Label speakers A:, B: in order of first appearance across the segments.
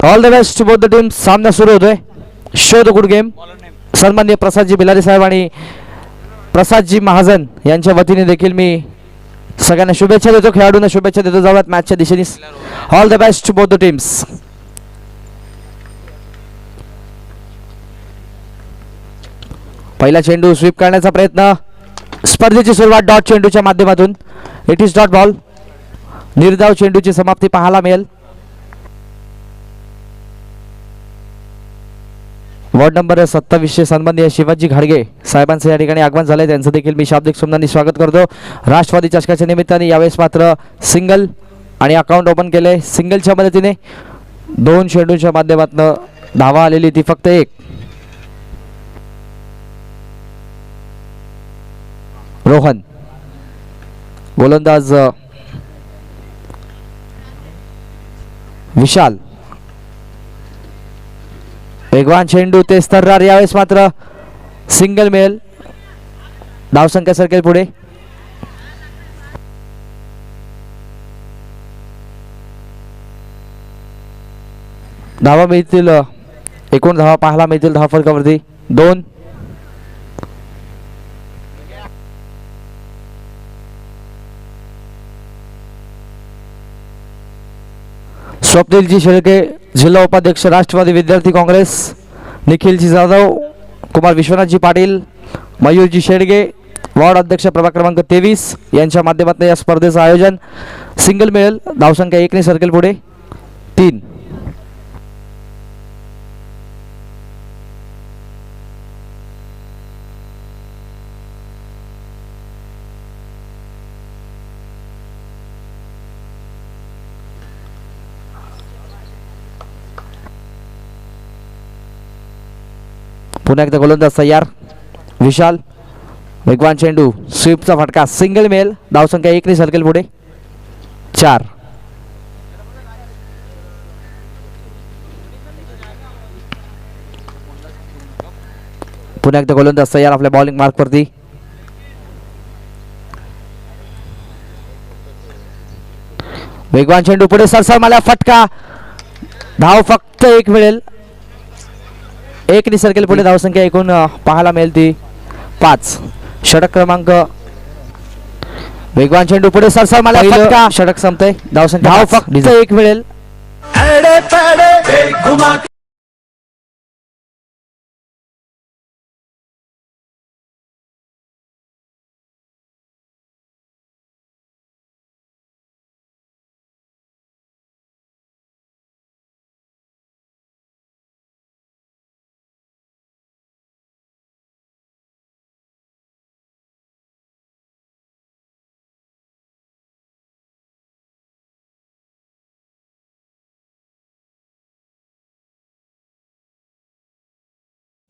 A: All the best to both the team. सामना सुरू होतोय. Show the good game. सन्माननीय प्रसादजी बिलारी साहेब आणि प्रसादजी महाजन यांच्या वतीने देखील मी सगळ्यांना शुभेच्छा देतो. खेळाडूंना शुभेच्छा देतो. जाऊयात मॅचच्या दिशेने. All the best to both the teams. पहिला चेंडू स्वीप करण्याचा प्रयत्न. स्पर्धेची सुरुवात डॉट चेंडूच्या माध्यमातून. It is dot ball. निर्धाव चेंडूची समाप्ती पाहायला मिळेल. वॉर्ड नंबर 27 सन्माननीय शिवाजी घाडगे साहेबांचे या ठिकाणी आगमन झाले. त्यांचं देखील मी शाब्दिक शुभेच्छांनी स्वागत करतो. राष्ट्रवादी चषकाच्या निमित्ताने यावेळेस मात्र सिंगल आणि अकाउंट ओपन केले. सिंगलच्या मदतीने 2 चेंडूंच्या माध्यमातून धावा आलेली ती फक्त 1. रोहन गोलंदाज विशाल. वेगवान चेंडू तेज तर्रार. यावेळेस मात्र सिंगल मिळेल. धावसंख्या सरकेल पुढे. धावा मिळतील. एकूण धावा पाहायला मिळतील धावा फलकावरती 2. स्वप्नीलजी शेळके जिल्हा उपाध्यक्ष राष्ट्रवादी विद्यार्थी काँग्रेस. निखिलजी जाधव, कुमार विश्वनाथजी पाटील, मयूरजी शेडगे वार्ड अध्यक्ष प्रभाग क्रमांक 23 यांच्या माध्यमातून या स्पर्धेचं आयोजन. सिंगल मिळेल. धावसंख्या 1 ने सरकेल पुढे 3. पुन्हा एकदा गोलंदाज तयार. विशाल. वेगवान चेंडू स्वीपचा फटका. सिंगल मिळेल. धावसंख्या 1 ने सरकेल पुढे 4. पुन्हा एकदा गोलंदाज तयार आपल्या बॉलिंग मार्कवरती. वेगवान चेंडू पुढे सरसर मारला. फटका. धाव फक्त 1 मिळेल. 1 ने सरकेल पुढे. धावसंख्या एकूण पाहायला मिळेल ती 5. षटक क्रमांक. वेगवान चेंडू पुढे सरसर मारला. फटका. षटक संपते. धावसंख्या धाव फक्त 1 मिळेल.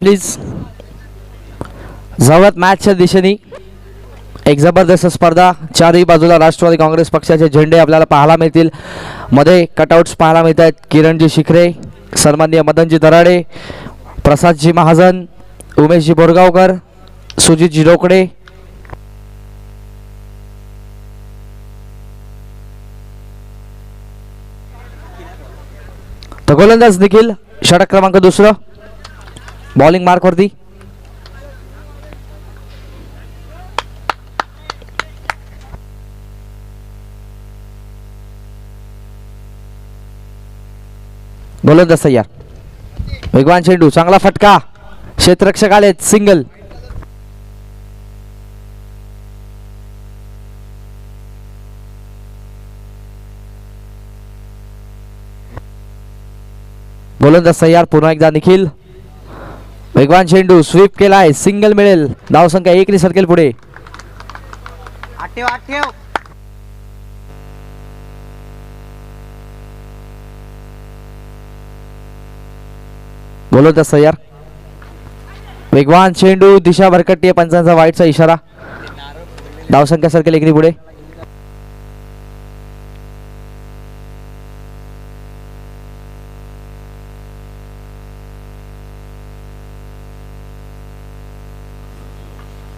A: प्लीज जाऊयात मॅचच्या दिशेने. एक जबरदस्त स्पर्धा. चारही बाजूला राष्ट्रवादी काँग्रेस पक्षाचे झेंडे आपल्याला पाहायला मिळतील. मध्ये कटआउट्स पाहायला मिळत आहेत. किरणजी शिखरे, सन्माननीय मदनजी दराडे, प्रसादजी महाजन, उमेशजी बोरगावकर, सुजितजी रोकडे. तर गोलंदाज निखिल. षटक क्रमांक 2. बॉलिंग मार्क वरती. गोलंदाज तयार. वेगवान चेंडू. चांगला फटका. क्षेत्ररक्षक आलेत. सिंगल. गोलंदाज तयार. पुन्हा एकदा निखिल. वेगवान चेंडू स्वीप केलाय. सिंगल मिळेल. धावसंख्या 1 ने सरकेल पुढे. गोलंदाज तयार. वेगवान चेंडू. दिशा भरकटते. पंचांचा वाईटचा इशारा. धावसंख्या सरकेल 1 ने पुढे.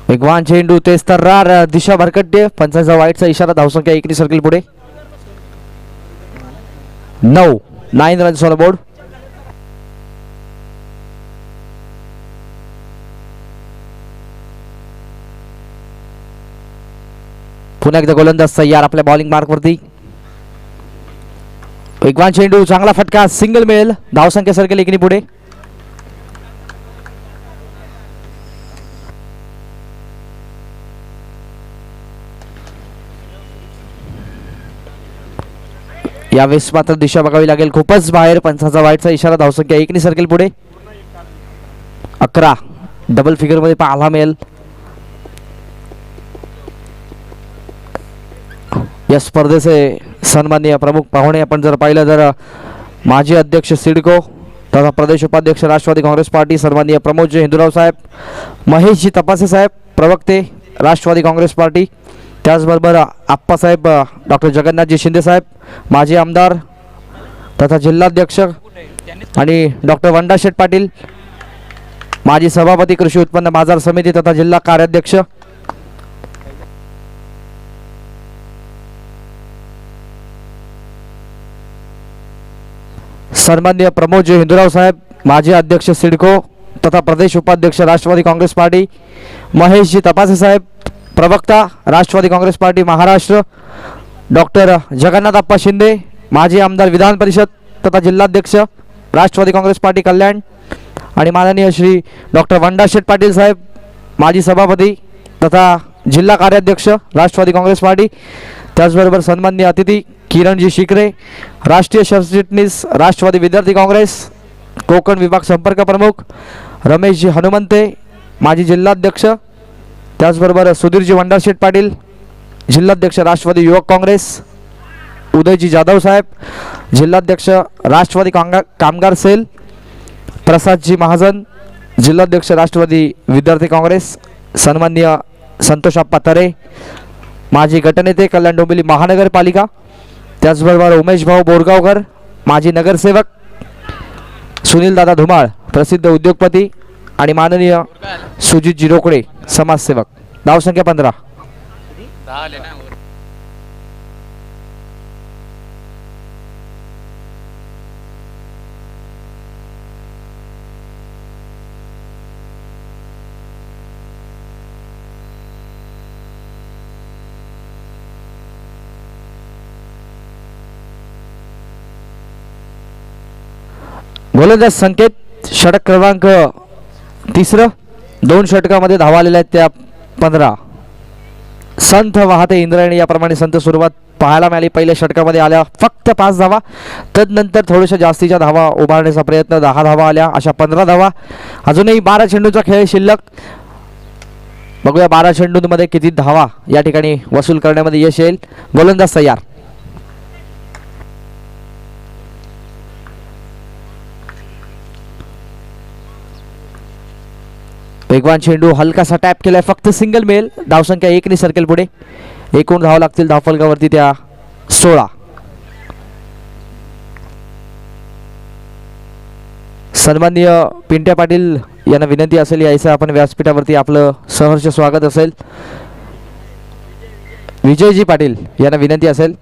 A: वेगवान चेंडू तेज तर्रार. दिशा भरकटते. पंचांचा वाईटचा इशारा. धावसंख्या 1 ने सरकेल पुढे. 9 रन्स ऑन बोर्ड. पुन्हा एकदा गोलंदाज तयार आपल्या बॉलिंग मार्कवरती. वेगवान चेंडू, चांगला फटका, सिंगल मिळेल. धावसंख्या सर्कल एकनी पुढे. यावेळेस मात्र दिशा बघावी लागेल, खूपच बाहेर. पंचाचा वाईटचा इशारा. धावसंख्या एकनी सर्कल पुढे. 11 डबल फिगर मध्ये पाहायला मिळेल. या स्पर्धेचे सन्माननीय प्रमुख पाहुणे आपण जर पाहिलं तर माजी अध्यक्ष सिडको तथा प्रदेश उपाध्यक्ष राष्ट्रवादी काँग्रेस पार्टी सन्माननीय प्रमोदजी हिंदूराव साहेब, महेशजी तपासे साहेब प्रवक्ते राष्ट्रवादी काँग्रेस पार्टी, त्याचबरोबर आप्पासाहेब डॉक्टर जगन्नाथजी शिंदे साहेब माजी आमदार तथा जिल्हाध्यक्ष, आणि डॉक्टर वंडा शेठ पाटील माजी सभापती कृषी उत्पन्न बाजार समिती तथा जिल्हा कार्याध्यक्ष, सन्माननीय प्रमोदजी हिंदूराव साहेब माजी अध्यक्ष सिडको तथा प्रदेश उपाध्यक्ष राष्ट्रवादी काँग्रेस पार्टी, महेशजी तपासे साहेब प्रवक्ता राष्ट्रवादी काँग्रेस पार्टी महाराष्ट्र, डॉक्टर जगन्नाथ अप्पा शिंदे माजी आमदार विधान परिषद तथा जिल्हाध्यक्ष राष्ट्रवादी काँग्रेस पार्टी कल्याण, आणि माननीय श्री डॉक्टर वंडा शेठ पाटील साहेब माजी सभापती तथा जिल्हा कार्याध्यक्ष राष्ट्रवादी काँग्रेस पार्टी, त्याचबरोबर सन्माननीय अतिथी किरणजी शिकरे राष्ट्रीय सरचिटणीस राष्ट्रवादी विद्यार्थी काँग्रेस कोकण विभाग संपर्क प्रमुख, रमेशजी हनुमंते माजी जिल्हाध्यक्ष, त्याचबरोबर सुधीरजी वंडा शेठ पाटील जिल्हाध्यक्ष राष्ट्रवादी युवक काँग्रेस, उदयजी जाधव साहेब जिल्हाध्यक्ष राष्ट्रवादी कामगार सेल, प्रसादजी महाजन जिल्हाध्यक्ष राष्ट्रवादी विद्यार्थी काँग्रेस, सन्माननीय संतोष आप्पा तरे माजी गटनेते कल्याण डोंबिवली महानगरपालिका, त्याचबरोबर उमेश भाऊ बोरगावकर माजी नगरसेवक, सुनील दादा धुमाळ प्रसिद्ध उद्योगपती, आणि माननीय सुजितजी रोकडे समाजसेवक. धावसंख्या 15. गोलंदाज संकेत षटक क्रमांक 3. 2 षटकामध्ये धावा आलेल्या आहेत त्या 15. संथ वाहते इंद्रायणी याप्रमाणे संत सुरुवात पाहायला मिळाली. पहिल्या षटकामध्ये आल्या फक्त 5 धावा, तदनंतर थोड्याशा जास्तीच्या धावा उभारण्याचा प्रयत्न, 10 धावा आल्या, अशा 15 धावा. अजूनही 12 चेंडूचा खेळ शिल्लक. बघूया 12 चेंडूंमध्ये किती धावा या ठिकाणी वसूल करण्यामध्ये यश येईल. गोलंदाज तयार. वेगवान चेंडू, हलकासा टॅप केलाय, फक्त सिंगल मिळेल. धावसंख्या 1 सर्कल पुढे. एकूण धावा लागतील धावफलकावरती त्या 16. सन्माननीय पिंट्या पाटील यांना विनंती असेल यायचं आपण व्यासपीठावरती, आपलं सहर्ष स्वागत असेल. विजयजी पाटील यांना विनंती असेल.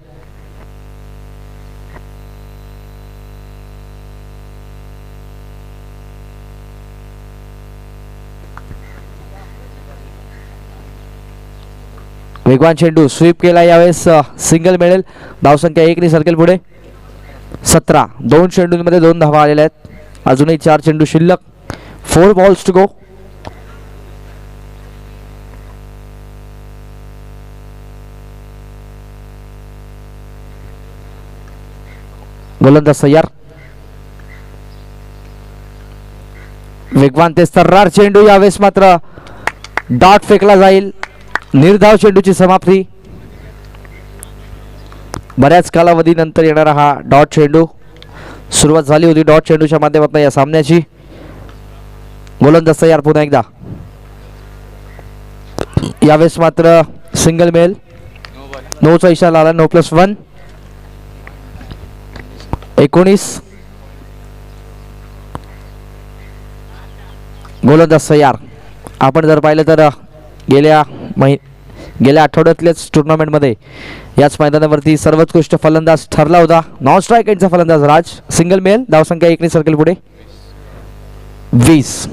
A: वेगवान चेंडू, स्वीप केला, यावेळेस सिंगल मिळेल. धावसंख्या 1 सर्कल पुढे. 17. 2 चेंडूंमध्ये 2 धावा आलेल्या आहेत. अजूनही 4 चेंडू शिल्लक. 4 बॉल्स टू गो. गोलंदाज तयार. वेगवान ते सर्रार चेंडू, यावेळेस मात्र डॉट फेकला जाईल. निर्धाव चेंडूची समाप्ती. बऱ्याच कालावधीनंतर येणारा हा डॉट चेंडू. सुरुवात झाली होती डॉट चेंडूच्या माध्यमातून या सामन्याची. गोलंदाज तयार पुन्हा एकदा. यावेळेस मात्र सिंगल मिळेल. 9चा इशारा आला. 9+1 19. गोलंदाज तयार. आपण जर पाहिलं तर गेल्या आठवड्यातल्याच टुर्नामेंटमध्ये याच मैदानावरती सर्वोत्कृष्ट फलंदाज ठरला होता नॉन स्ट्राईक एंडचा फलंदाज राज. सिंगल मिळेल. धावसंख्या 1 सर्कल पुढे. 20.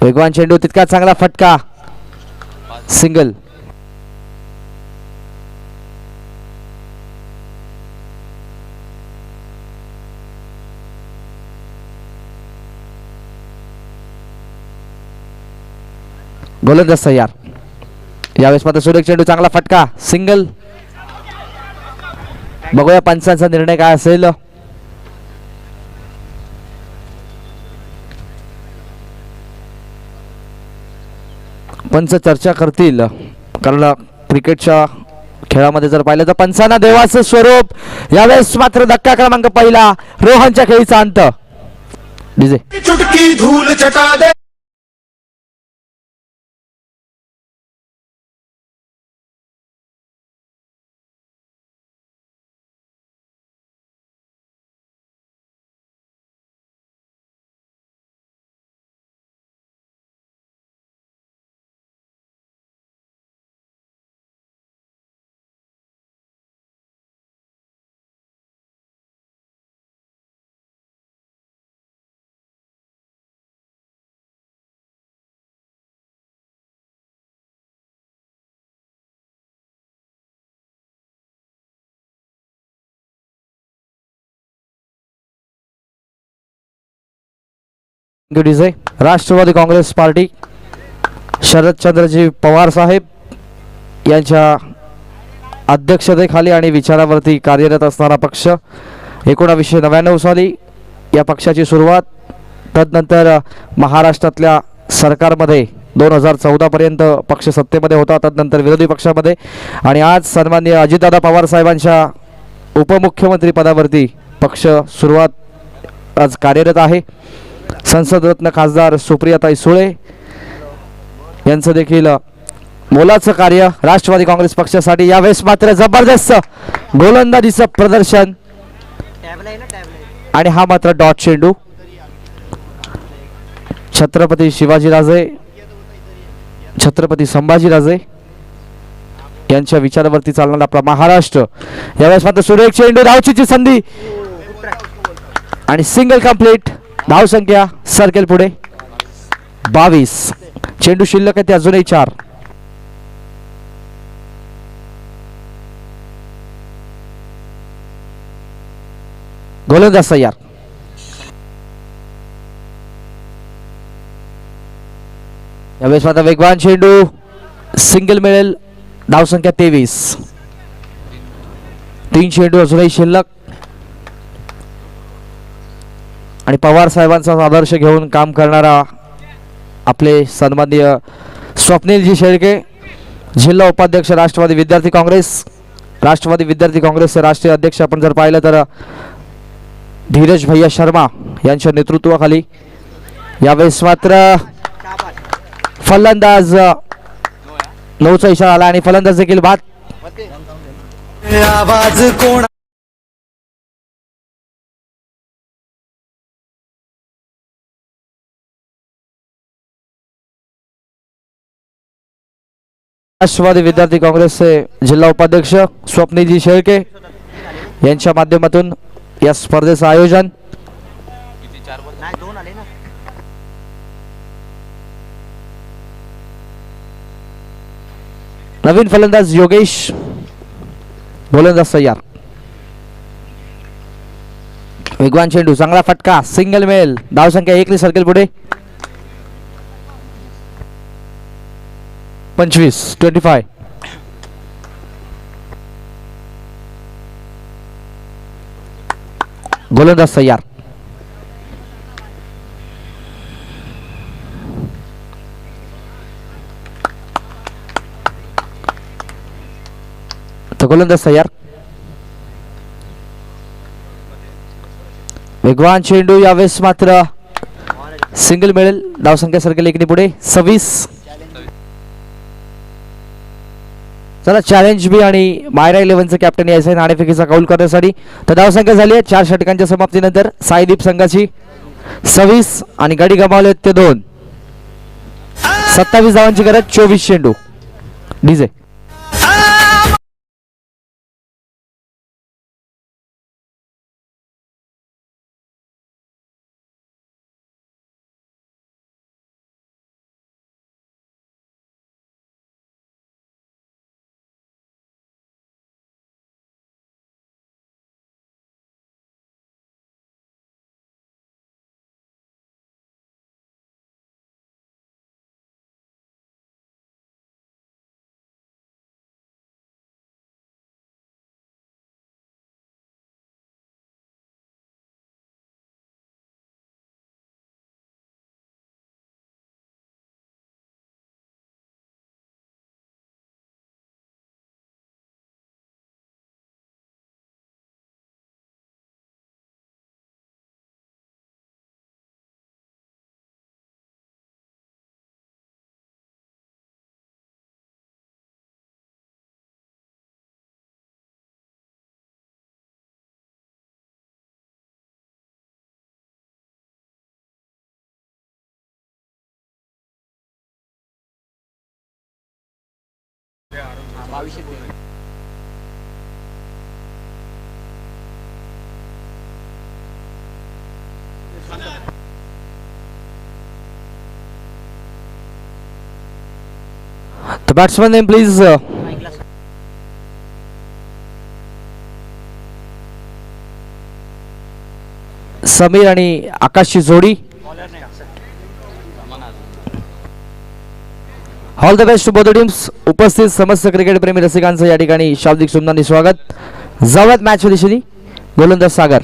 A: वेगवान चेंडू, तितका चांगला फटका, सिंगल. गोलंदाज तयार. यावेळेस मात्र सुरेख चेंडू, चांगला फटका, सिंगल. बघूया पंचांचा निर्णय काय असेल. पंच चर्चा करतील, कारण क्रिकेटच्या खेळामध्ये जर पाहिलं तर पंचांना देवाचं स्वरूप. यावेळेस मात्र धक्का क्रमांक पहिला, रोहनच्या खेळीचा अंत. डीजे
B: चुटकी धूल चटा दे.
A: डीजे. राष्ट्रवादी काँग्रेस पार्टी, शरदचंद्रजी पवार साहेब यांच्या अध्यक्षतेखाली आणि विचारावरती कार्यरत असणारा पक्ष. 1999 साली या पक्षाची सुरुवात. तदनंतर महाराष्ट्रातल्या सरकारमध्ये 2014 पर्यंत पक्ष सत्तेमध्ये होता, तदनंतर विरोधी पक्षामध्ये, आणि आज सन्माननीय अजितदादा पवार साहेबांच्या उपमुख्यमंत्री पदावरती पक्ष सुरुवात आज कार्यरत आहे. संसदरत्न खासदार सुप्रियाताई सुळे यांचं देखील मोलाचं कार्य राष्ट्रवादी काँग्रेस पक्षासाठी. यावेळेस मात्र जबरदस्त गोलंदाजीचं प्रदर्शन, आणि हा मात्र डॉट चेंडू. छत्रपती शिवाजीराजे, छत्रपती संभाजीराजे यांच्या विचारावरती चालणारा आपला महाराष्ट्र. यावेळेस मात्र सुरेख चेंडू, धावचीची संधी, आणि सिंगल कंप्लीट. धावसंख्या सर्कल पुढे 22. चेंडू शिल्लक आहे ते अजूनही 4. गोलंदाज तयार. यावेळेस मात्र वेगवान चेंडू, सिंगल मिळेल. धावसंख्या 23. 3 चेंडू अजूनही शिल्लक, आणि पवार साहेबांचा आदर्श घेऊन काम करणारा आपले सन्माननीय स्वप्नीलजी शेळके, जिल्हा उपाध्यक्ष राष्ट्रवादी विद्यार्थी काँग्रेस. राष्ट्रवादी विद्यार्थी काँग्रेसचे राष्ट्रीय अध्यक्ष आपण जर पाहिलं तर धीरज भैया शर्मा यांच्या नेतृत्वाखाली. यावेळेस मात्र फलंदाज 9चा इशारा आला, आणि फलंदाज देखील बाद.
B: आवाज कोण
A: राष्ट्रवादी विद्यार्थी काँग्रेसचे जिल्हा उपाध्यक्ष स्वप्नीलजी शेळके यांच्या माध्यमातून या स्पर्धेचं आयोजन. नवीन फलंदाज योगेश, गोलंदाज तयार. वेगवान चेंडू, चांगला फटका, सिंगल मिळेल. धावसंख्या 1 सर्कल पुढे 25. गोलंदाज तयार. तर गोलंदाज तयार. वेगवान चेंडू, यावेळेस मात्र सिंगल मिळेल. धावसंख्या सर्कल 1 पुढे 26. चला, चॅलेंज बी आणि मायरा 11चं कॅप्टन यायचं आहे नाणेफेकीचा कौल करण्यासाठी. तर धावसंख्या झाली आहे 4 षटकांच्या समाप्तीनंतर साईदीप संघाची 26, आणि गडी गमावले ते 2. 27 धावांची गरज, 24 चेंडू. DJ. The batsman name please. Samir आणि आकाशची जोडी. All the best to both teams. उपस्थित समस्त क्रिकेट प्रेमी रसिकांचं या ठिकाणी शाब्दिक शुभेच्छा स्वागत. जाऊयात मॅच दिशेने. गोलंदाज सागर.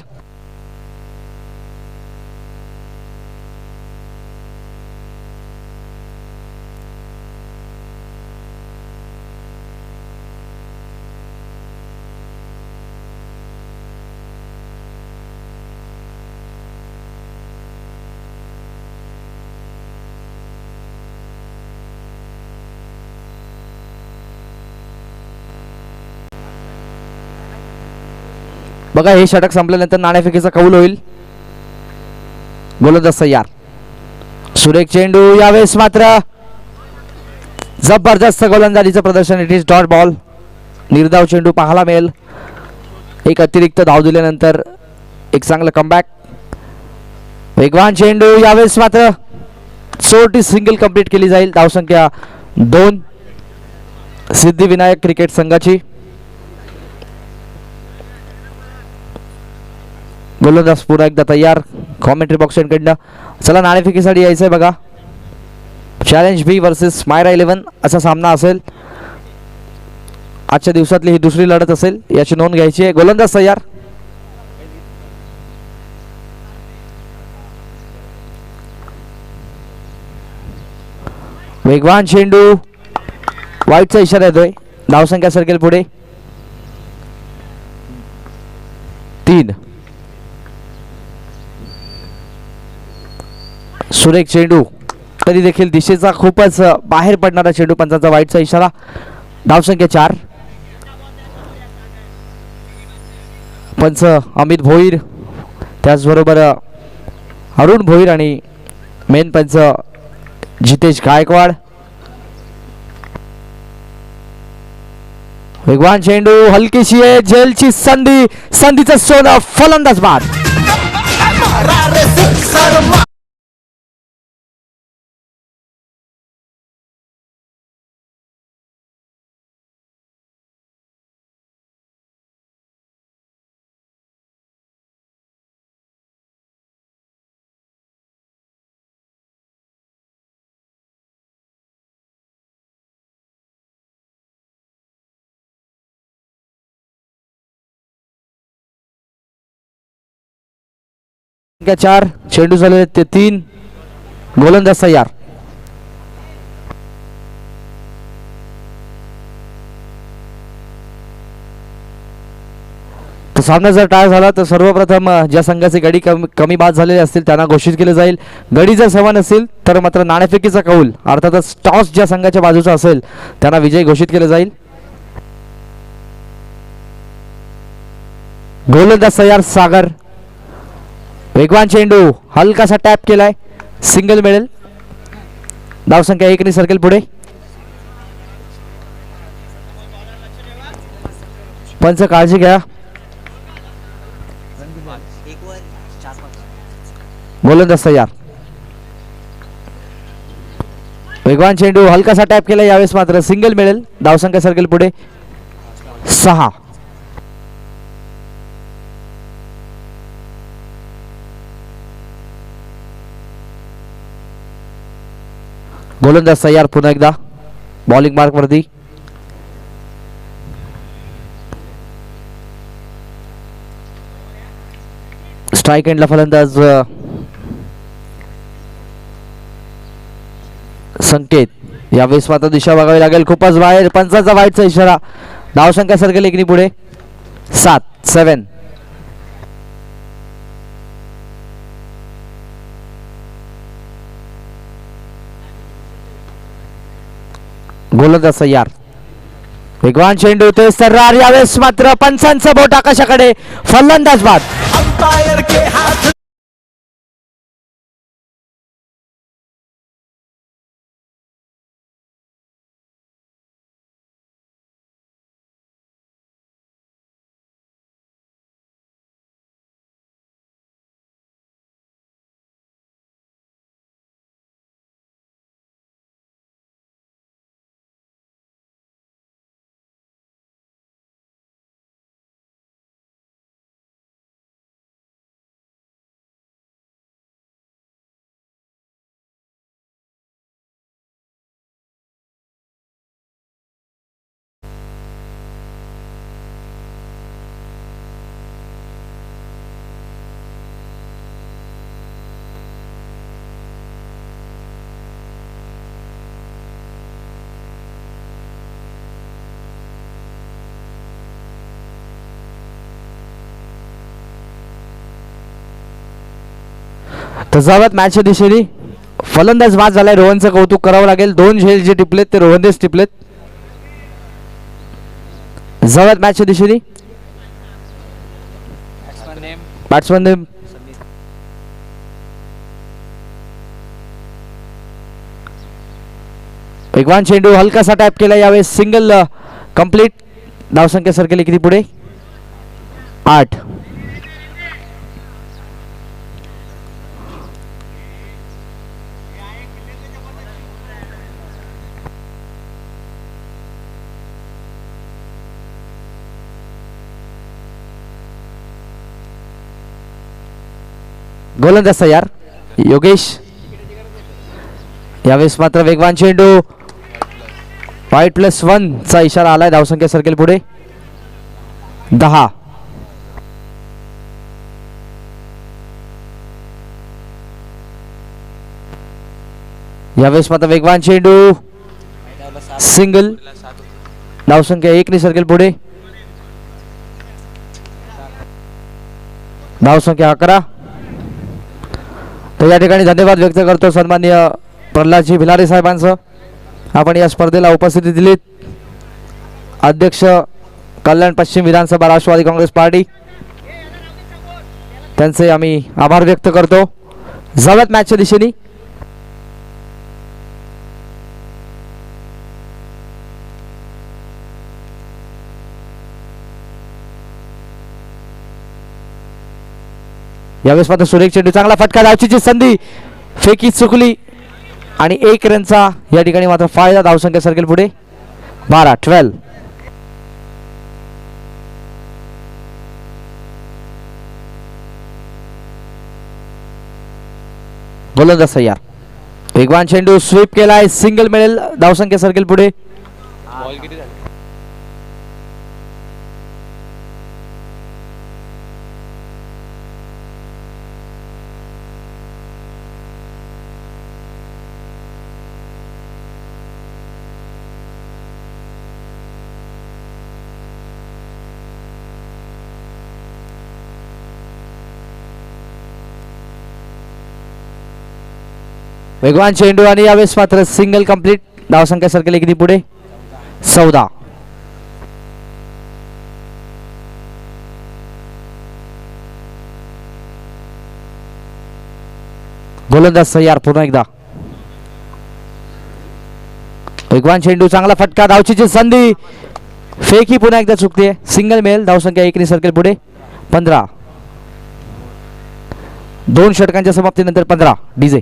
A: बघा हे षटक संपल्यानंतर नाणेफेकीचा कौल होईल. गोलंदाज तयार. सुरेख चेंडू. यावेळेस मात्र जबरदस्त गोलंदाजीचं प्रदर्शन. It is dot ball. निर्धाव चेंडू पाहायला मिळेल. एक अतिरिक्त धाव दिल्यानंतर एक चांगलं कमबॅक. वेगवान चेंडू. यावेळेस मात्र छोटी सिंगल कंप्लीट केली जाईल. धावसंख्या 2 सिद्धिविनायक क्रिकेट संघाची. गोलंदाज पुन्हा एकदा तयार. कॉमेंट्री बॉक्स कडनं. चला नाणेफेकीसाठी यायचं आहे बघा. चॅलेंज बी वर्सेस मायरा 11 असा सामना असेल. आजच्या दिवसातली ही दुसरी लढत असेल याची नोंद घ्यायची आहे. गोलंदाज तयार. वेगवान चेंडू. वाईटचा इशारा येतोय. धावसंख्या सरकेल पुढे 3. सुरेख चेंडू. तरी देखील दिशेचा खूपच बाहेर पडणारा चेंडू. पंचांचा वाईटचा इशारा. धावसंख्या 4. पंच अमित भोईर, त्याचबरोबर अरुण भोईर आणि मेन पंच जितेश गायकवाड. वेगवान चेंडू. हलकीशी आहे. जेलची संधी. संधीचं सोनं. फलंदाज बाद. संख्या 4. चेंडू झाले ते 3. गोलंदाज तयार. तो सामना जर टाळ झाला तर सर्वप्रथम ज्या संघाचे गडी कमी बाद झालेले असतील त्यांना घोषित केले जाईल. गडी जर समान असतील तर मात्र नाणेफेकीचा कौल अर्थातच टॉस ज्या संघाच्या बाजूचा असेल त्यांना विजयी घोषित केले जाईल. गोलंदाज तयार सागर. वेगवान चेंडू. हलकासा टॅप केलाय. सिंगल मिळेल. धावसंख्या 1 ने सरकेल पुढे. पंच काळजी घ्या. गोलंदाज तयार. वेगवान चेंडू. हलकासा टॅप केला. यावेळेस मात्र सिंगल मिळेल. धावसंख्या सरकेल पुढे 6. गोलंदाज तयार. पुन्हा एकदा बॉलिंग मार्क वरती. स्ट्राईक एंडला फलंदाज संकेत. यावेळेस मात्र दिशा बघावी लागेल. खूपच बाहेर. पंचाचा वाईटचा इशारा. धावसंख्या सरकेल 1 पुढे 7. गोलंदाज तयार. वेगवान चेंडू. ते सर्रार. यावेळेस मात्र पंचांचं बोट आकाशाकडे. फलंदाज बाद.
B: अंपायर के हाथ
A: तर जावत मॅचच्या दिशेने फलंदाज बाद झालाय. रोहनचं कौतुक करावं लागेल. 2 झेल जे टिपलेत ते रोहननेच टिपलेत. जावत मॅचच्या दिशेने बॅट्समन नेम वेगवान चेंडू हलकासा टॅप केला. यावेळेस सिंगल कंप्लीट. धावसंख्या सरकेली किती पुढे 8. गोलंदाज तयार योगेश. यावेळेस मात्र वेगवान चेंडू वाईट +1 चा इशारा आलाय. धावसंख्या सरकेल पुढे 10. यावेळेस मात्र वेगवान चेंडू सिंगल. धावसंख्या 1 ने सरकेल पुढे. धावसंख्या 11. तर या ठिकाणी धन्यवाद व्यक्त करतो सन्माननीय प्रल्हादजी भिलारे साहेबांचं. आपण या स्पर्धेला उपस्थिती दिलीत. अध्यक्ष कल्याण पश्चिम विधानसभा राष्ट्रवादी काँग्रेस पार्टी त्यांचे आम्ही आभार व्यक्त करतो. जावत मॅचच्या दिशेने यावेळेस मात्र सुरेख चेंडू चांगला फटका. धावचीची संधी फेकी चुकली आणि 1 रनचा या ठिकाणी मात्र फायदा. धावसंख्या सरकेल पुढे 12. गोलंदाज तयार. वेगवान चेंडू स्वीप केलाय. सिंगल मिळेल. धावसंख्या सरकेल पुढे 1 चेंडू आणि यावेळेस मात्र सिंगल कंप्लीट. धावसंख्या सरकेल किती पुढे 14. गोलंदाज तयार पुन्हा एकदा. 1 चेंडू चांगला फटका. धावचीची संधी फेकी पुन्हा एकदा चुकते. सिंगल मिळेल. धावसंख्या 1 ने सरकेल पुढे 15. 2 षटकांच्या समाप्तीनंतर 15. डीजे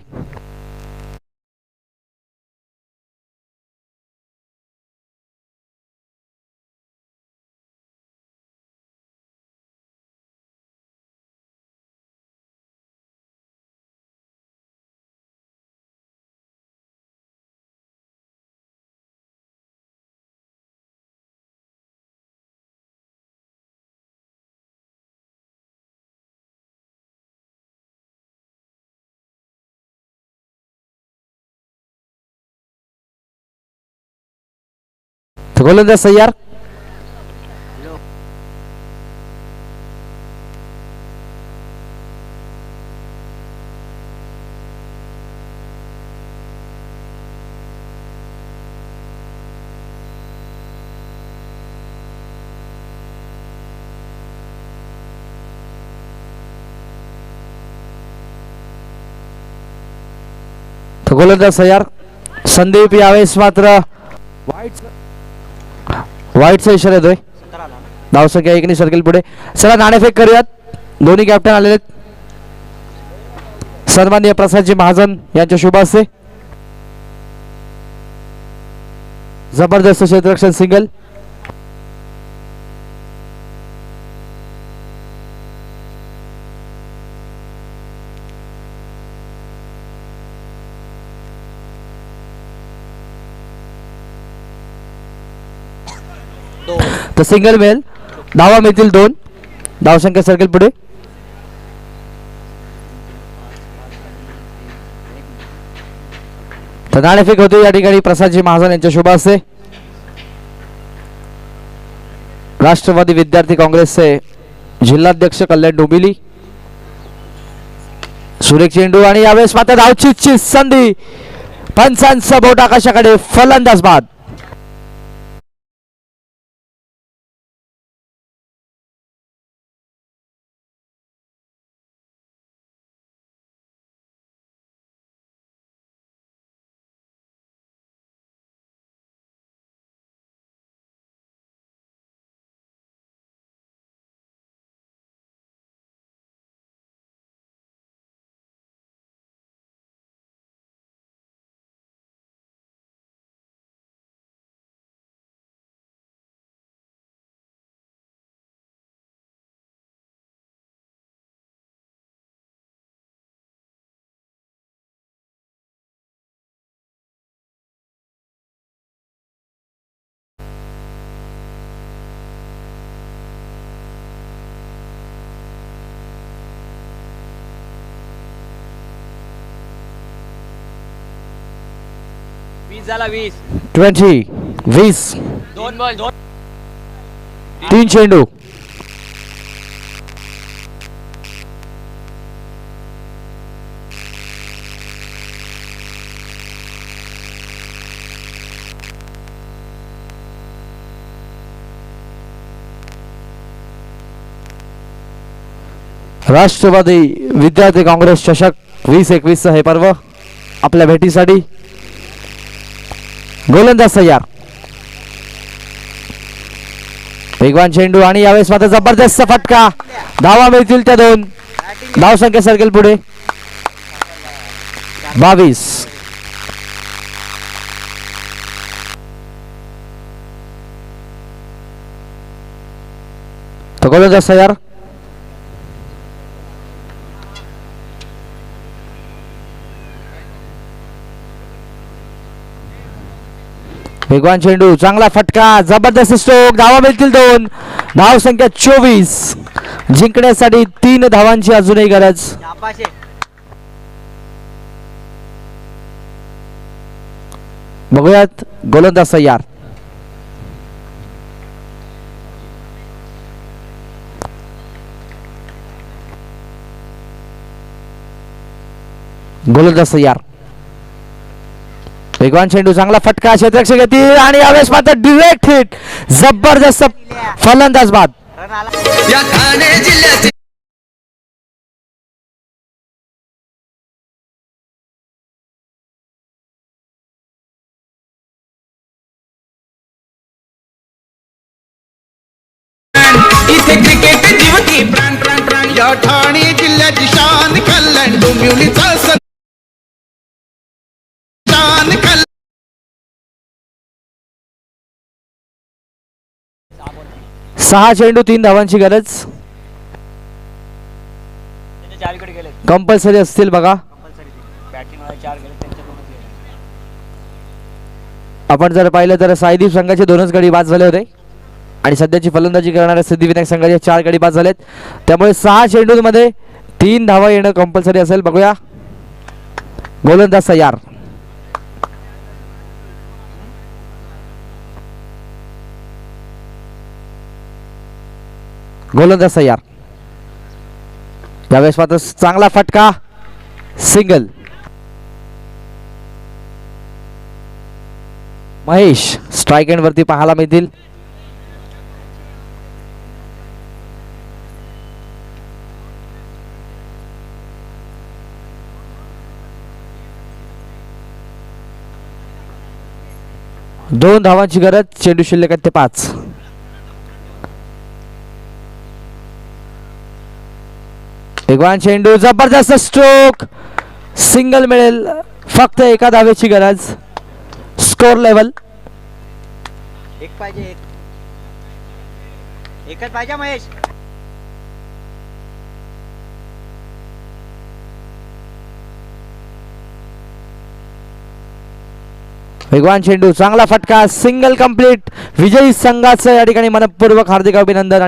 A: गोलंदाज तयार. गोलंदाज तयार. संदीप यावेळेस मात्र वाईटचा इशारा येतोय. धावसंख्या 1 ने सरकेल पुढे. चला नाणेफेक करूयात. दोन्ही कॅप्टन आलेले सन्माननीय प्रसादजी महाजन यांच्या शुभ हस्ते. जबरदस्त क्षेत्ररक्षण सिंगल. तर सिंगल मिळेल. धावा मिळतील 2. धावसंख्या सरकेल पुढे. तर नाणेफेक होते या ठिकाणी प्रसादजी महाजन यांच्या शुभ हस्ते. राष्ट्रवादी विद्यार्थी काँग्रेसचे जिल्हाध्यक्ष कल्याण डोंबिवली सुरेख चेंडू आणि यावेळेस मात्र धावचीची संधी. पंचांचा बोट आकाशाकडे. फलंदाज बाद.
C: झाला 20.
A: 20
C: दोन बॉल दोन.
A: 3 चेंडू. राष्ट्रवादी विद्यार्थी काँग्रेस चषक 2021 हे पर्व आपल्या भेटीसाठी. गोलंदाज तयार. वेगवान चेंडू आणि यावेळेस मात्र जबरदस्त फटका. धावा मिळतील त्या 2. धाव संख्या सरकेल पुढे 22. तो गोलंदाज तयार. वेगवान चेंडू. चांगला फटका. जबरदस्त स्ट्रोक. धावा मिळतील 2. धाव संख्या 24. जिंकण्यासाठी 3 धावांची अजूनही गरज. बघूयात. गोलंदाज तयार. गोलंदाज तयार. वेगवान चेंडू. चांगला फटका. क्षेत्ररक्षक येतील आणि यावेळेस मात्र डिरेक्ट हिट. जबरदस्त. फलंदाज बाद.
B: या ठाणे जिल्ह्यातील इथे क्रिकेट जीवकी प्राण प्राण प्राण. या ठाणे जिल्ह्याची शान कल्याण डोंबिवलीचा शान कल्याण.
A: 6 चेंडू 3 धावांची गरज.
C: त्याचे 4 विकेट गेले.
A: कंपल्सरी असतील बघा.
C: बॅटिंग वाले 4 गेले, त्यांचे 2च गेले.
A: आपण जर पाहिलं तर साईदीप संघाचे 2च गडी बाद झाले होते आणि सध्याची फलंदाजी करणाऱ्या सिद्धिविनायक संघाचे 4 गडी बाद झालेत. त्यामुळे 6 चेंडूंमध्ये 3 धावा येणं कंपल्सरी असेल. बघूया. गोलंदाज तयार. गोलंदाज तयार. यावेळेस मात्र चांगला फटका. सिंगल. महेश स्ट्राईक एंड वरती पाहायला मिळतील. दोन धावांची गरज. चेंडू शिल्लक आहेत ते 5. वेगवान चेंडू. जबरदस्त स्ट्रोक. सिंगल मिळेल. फक्त एका धावेची गरज. स्कोर लेवल
C: एक पाहिजे. एकच पाहिजे महेश.
A: वेगवान चेंडू. चांगला फटका. Single complete. विजयी संघाचं या ठिकाणी मनपूर्वक हार्दिक अभिनंदन.